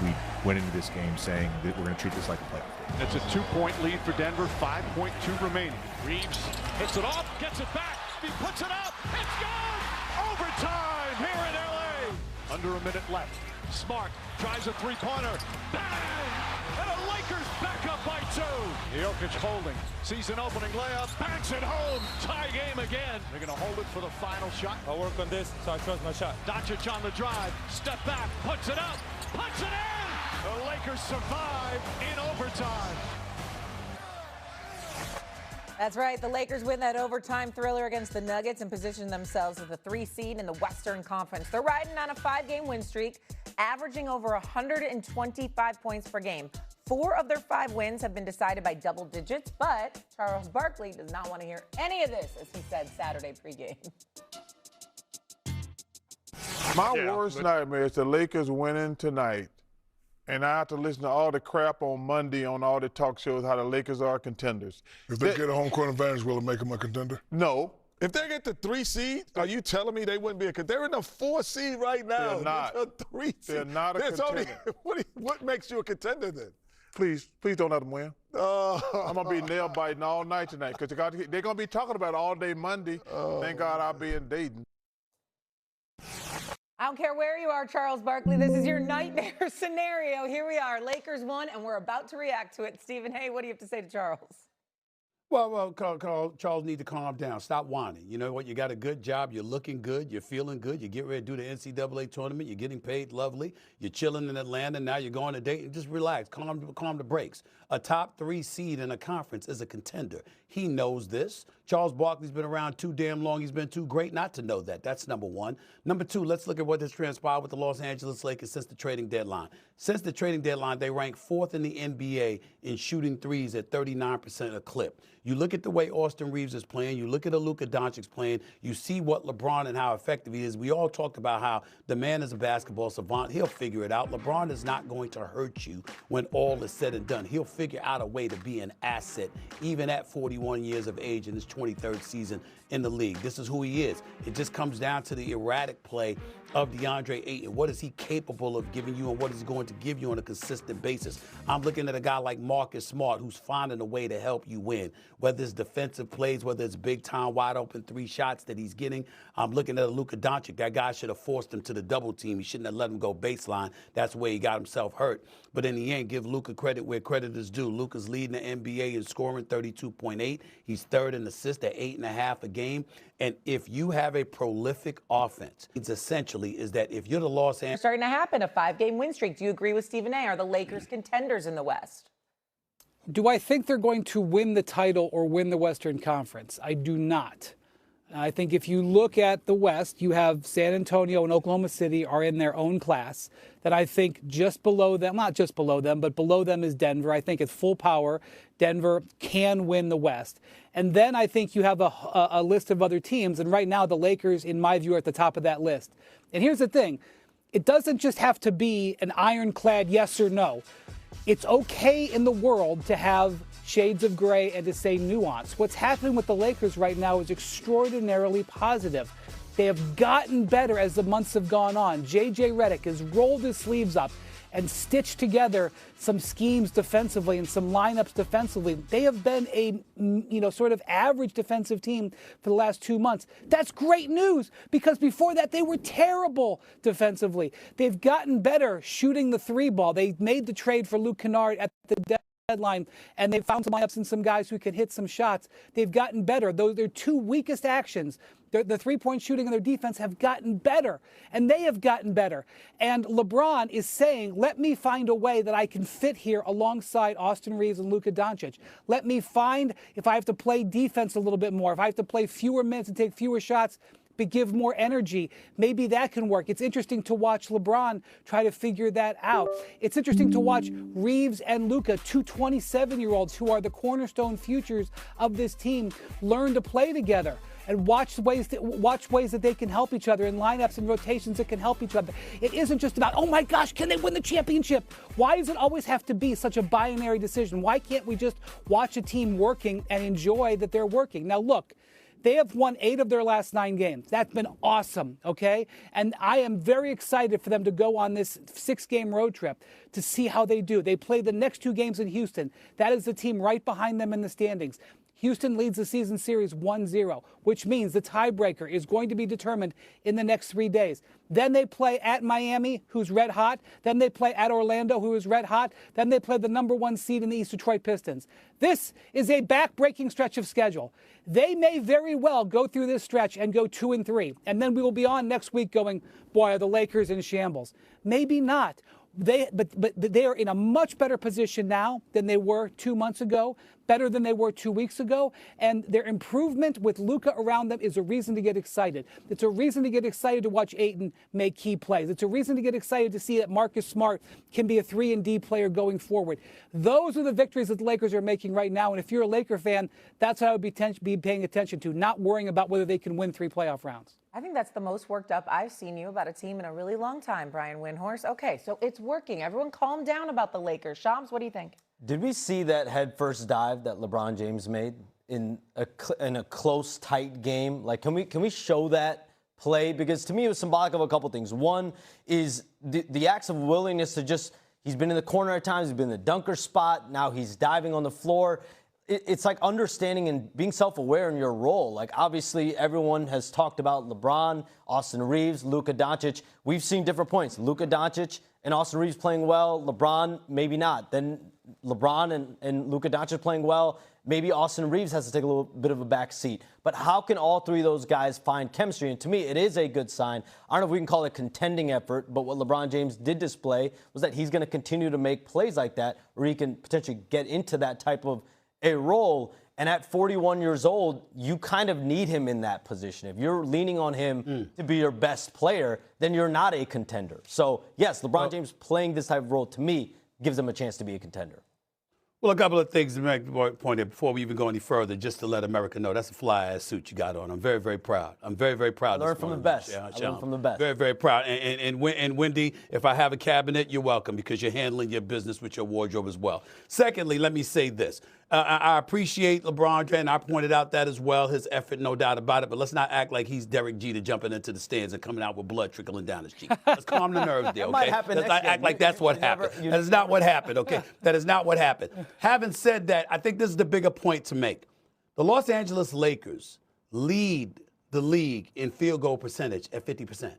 tweet went into this game saying that we're going to treat this like a playoff game. It's a 2-point lead for Denver, 5.2 remaining. Reeves hits it off, gets it back, he puts it up, it's gone! Overtime here in LA! Under a minute left. Smart tries a three-pointer. Bang! And the Lakers back up by 2. Jokic holding. Sees an opening layup. Banks it home. Tie game again. They're going to hold it for the final shot. I'll work on this, so I trust my shot. Doncic on the drive. Step back. Puts it up. Puts it in. The Lakers survive in overtime. That's right. The Lakers win that overtime thriller against the Nuggets and position themselves as the 3 seed in the Western Conference. They're riding on a 5-game win streak, averaging over 125 points per game. 4 of their 5 wins have been decided by double digits, but Charles Barkley does not want to hear any of this, as he said Saturday pregame. My worst nightmare is the Lakers winning tonight, and I have to listen to all the crap on Monday on all the talk shows how the Lakers are contenders. If they get a home court advantage, will it make them a contender? No. If they get the 3 seed, are you telling me they wouldn't be a contender? They're in the 4 seed right now. They're not. They're 3 seed. They're not a contender. What makes you a contender then? Please don't let them win. I'm going to be nail biting all night tonight because they're going to be talking about it all day Monday. Thank God I'll be in Dayton. I don't care where you are, Charles Barkley. This is your nightmare scenario. Here we are. Lakers won, and we're about to react to it. Stephen, hey, what do you have to say to Charles? Well, Charles needs to calm down. Stop whining. You know what? You got a good job. You're looking good. You're feeling good. You get ready to do the NCAA tournament. You're getting paid lovely. You're chilling in Atlanta. Now you're going to Dayton. Just relax. Calm the brakes. A top 3 seed in a conference is a contender. He knows this. Charles Barkley's been around too damn long. He's been too great not to know that. That's number 1. Number 2, let's look at what has transpired with the Los Angeles Lakers since the trading deadline. Since the trading deadline, they rank 4th in the NBA in shooting threes at 39% a clip. You look at the way Austin Reeves is playing. You look at the Luka-Doncic playing. You see what LeBron and how effective he is. We all talked about how the man is a basketball savant. He'll figure it out. LeBron is not going to hurt you when all is said and done. He'll figure out a way to be an asset, even at 41 years of age in his 23rd season in the league. This is who he is. It just comes down to the erratic play of DeAndre Ayton. What is he capable of giving you, and what is he going to give you on a consistent basis? I'm looking at a guy like Marcus Smart, who's finding a way to help you win, whether it's defensive plays, whether it's big-time, wide-open 3 shots that he's getting. I'm looking at a Luka-Doncic. That guy should have forced him to the double team. He shouldn't have let him go baseline. That's where he got himself hurt. But in the end, give Luka credit where credit is due. Luka's leading the NBA in scoring, 32.8. He's 3rd in assists at 8.5 a game. And if you have a prolific offense, it's essentially is that if you're the Los Angeles... Starting to happen, a 5-game win streak. Do you agree with Stephen A? Are the Lakers contenders in the West? Do I think they're going to win the title or win the Western Conference? I do not. I think if you look at the West, you have San Antonio and Oklahoma City are in their own class. Then I think just below them, not just below them, but below them is Denver. I think at full power, Denver can win the West. And then I think you have a list of other teams. And right now, the Lakers, in my view, are at the top of that list. And here's the thing. It doesn't just have to be an ironclad yes or no. It's okay in the world to have shades of gray and to say nuance. What's happening with the Lakers right now is extraordinarily positive. They have gotten better as the months have gone on. J.J. Redick has rolled his sleeves up and stitched together some schemes defensively and some lineups defensively. They have been a, sort of average defensive team for the last 2 months. That's great news because before that they were terrible defensively. They've gotten better shooting the 3 ball. They made the trade for Luke Kennard at the deadline, and they found some lineups and some guys who can hit some shots. They've gotten better. Those their 2 weakest actions, the 3-point shooting and their defense, have gotten better, and they have gotten better. And LeBron is saying, let me find a way that I can fit here alongside Austin Reeves and Luka-Doncic. Let me find, if I have to play defense a little bit more, if I have to play fewer minutes and take fewer shots, but give more energy. Maybe that can work. It's interesting to watch LeBron try to figure that out. It's interesting to watch Reeves and Luka, 2 27-year-olds who are the cornerstone futures of this team, learn to play together and watch ways that they can help each other in lineups and rotations that can help each other. It isn't just about, oh my gosh, can they win the championship? Why does it always have to be such a binary decision? Why can't we just watch a team working and enjoy that they're working? Now look, They have won 8 of their last 9 games. That's been awesome, okay? And I am very excited for them to go on this 6-game road trip to see how they do. They play the next 2 games in Houston. That is the team right behind them in the standings. Houston leads the season series 1-0, which means the tiebreaker is going to be determined in the next 3 days. Then they play at Miami, who's red hot. Then they play at Orlando, who is red hot. Then they play the number 1 seed in the East, Detroit Pistons. This is a back-breaking stretch of schedule. They may very well go through this stretch and go 2-3. And then we will be on next week going, boy, are the Lakers in shambles. Maybe not. But they are in a much better position now than they were 2 months ago, better than they were 2 weeks ago, and their improvement with Luka around them is a reason to get excited. It's a reason to get excited to watch Ayton make key plays. It's a reason to get excited to see that Marcus Smart can be a 3-and-D player going forward. Those are the victories that the Lakers are making right now, and if you're a Laker fan, that's what I would be paying attention to, not worrying about whether they can win 3 playoff rounds. I think that's the most worked up I've seen you about a team in a really long time, Brian Windhorst. Okay, so it's working. Everyone calm down about the Lakers. Shams, what do you think? Did we see that head-first dive that LeBron James made in a close, tight game? Like, can we show that play? Because to me, it was symbolic of a couple things. One is the acts of willingness to just, he's been in the corner at times, he's been in the dunker spot, now he's diving on the floor. It's like understanding and being self-aware in your role. Like, obviously, everyone has talked about LeBron, Austin Reeves, Luka Doncic. We've seen different points. Luka Doncic and Austin Reeves playing well. LeBron, maybe not. Then LeBron and Luka Doncic playing well. Maybe Austin Reeves has to take a little bit of a back seat. But how can all 3 of those guys find chemistry? And to me, it is a good sign. I don't know if we can call it a contending effort, but what LeBron James did display was that he's going to continue to make plays like that, where he can potentially get into that type of a role. And at 41 years old, you kind of need him in that position. If you're leaning on him to be your best player, then you're not a contender. So, yes, LeBron James playing this type of role, to me, gives him a chance to be a contender. Well, a couple of things to make the point here before we even go any further, just to let America know, that's a fly-ass suit you got on. I'm very, very proud. I'm very, very proud. Learn from the best. Yeah, learn from the best. Very, very proud. And Wendy, if I have a cabinet, you're welcome, because you're handling your business with your wardrobe as well. Secondly, let me say this. I appreciate LeBron James, and I pointed out that as well, his effort, no doubt about it. But let's not act like he's Derek Jeter jumping into the stands and coming out with blood trickling down his cheek. Let's calm the nerves there, okay? Might happen Let's not act like that's what happened. That is not what happened, okay? That is not what happened. Having said that, I think this is the bigger point to make. The Los Angeles Lakers lead the league in field goal percentage at 50%.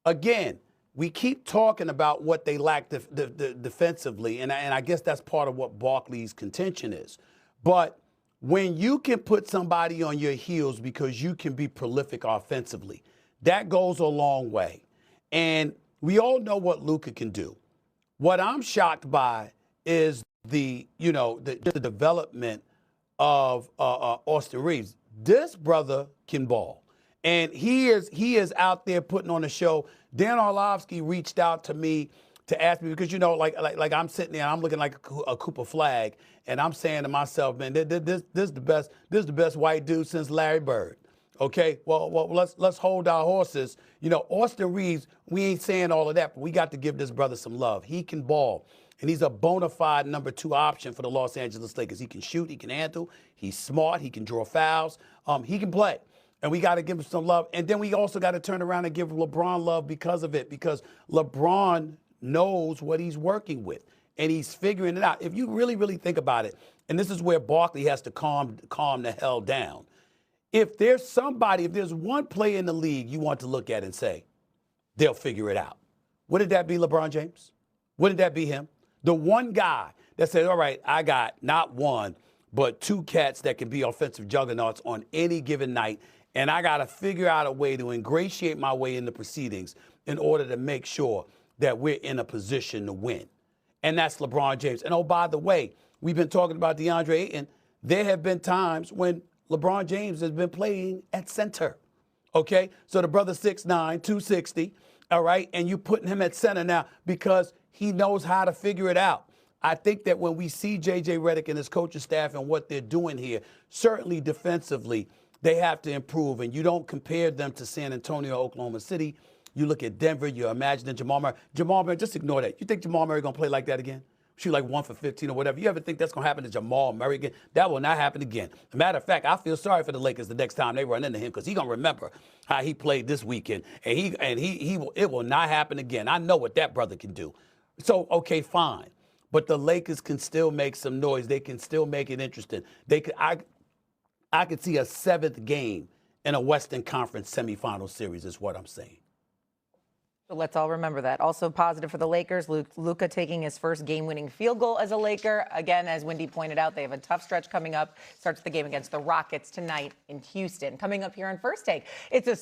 Again, we keep talking about what they lack defensively, and I guess that's part of what Barkley's contention is. But when you can put somebody on your heels because you can be prolific offensively, that goes a long way. And we all know what Luka can do. What I'm shocked by is the development of Austin Reeves. This brother can ball. And he is out there putting on a show. Dan Orlovsky reached out to me to ask me, because, like I'm sitting there, I'm looking like a Cooper flag, and I'm saying to myself, man, this is the best white dude since Larry Bird. Okay, well, let's hold our horses. Austin Reeves, we ain't saying all of that, but we got to give this brother some love. He can ball, and he's a bona fide number 2 option for the Los Angeles Lakers. He can shoot, he can handle, he's smart, he can draw fouls, he can play. And we got to give him some love. And then we also got to turn around and give LeBron love because of it, because LeBron knows what he's working with, and he's figuring it out. If you really, really think about it, and this is where Barkley has to calm the hell down. If there's one player in the league you want to look at and say, they'll figure it out, wouldn't that be LeBron James? Wouldn't that be him? The one guy that said, all right, I got not one, but 2 cats that can be offensive juggernauts on any given night, and I got to figure out a way to ingratiate my way in the proceedings in order to make sure that we're in a position to win. And that's LeBron James. And, oh, by the way, we've been talking about DeAndre Ayton. There have been times when LeBron James has been playing at center, okay? So the brother 6'9", 260, all right? And you putting him at center now because he knows how to figure it out. I think that when we see J.J. Redick and his coaching staff and what they're doing here, certainly defensively, they have to improve. And you don't compare them to San Antonio, Oklahoma City. You look at Denver, you're imagining Jamal Murray. Jamal Murray, just ignore that. You think Jamal Murray going to play like that again? shoot like 1 for 15 or whatever. You ever think that's going to happen to Jamal Murray again? That will not happen again. As a matter of fact, I feel sorry for the Lakers the next time they run into him because he's going to remember how he played this weekend. And it will not happen again. I know what that brother can do. So, okay, fine. But the Lakers can still make some noise. They can still make it interesting. I could see a 7th game in a Western Conference semifinal series is what I'm saying. So let's all remember that. Also positive for the Lakers, Luka taking his first game-winning field goal as a Laker. Again, as Wendy pointed out, they have a tough stretch coming up. Starts the game against the Rockets tonight in Houston. Coming up here on First Take, it's a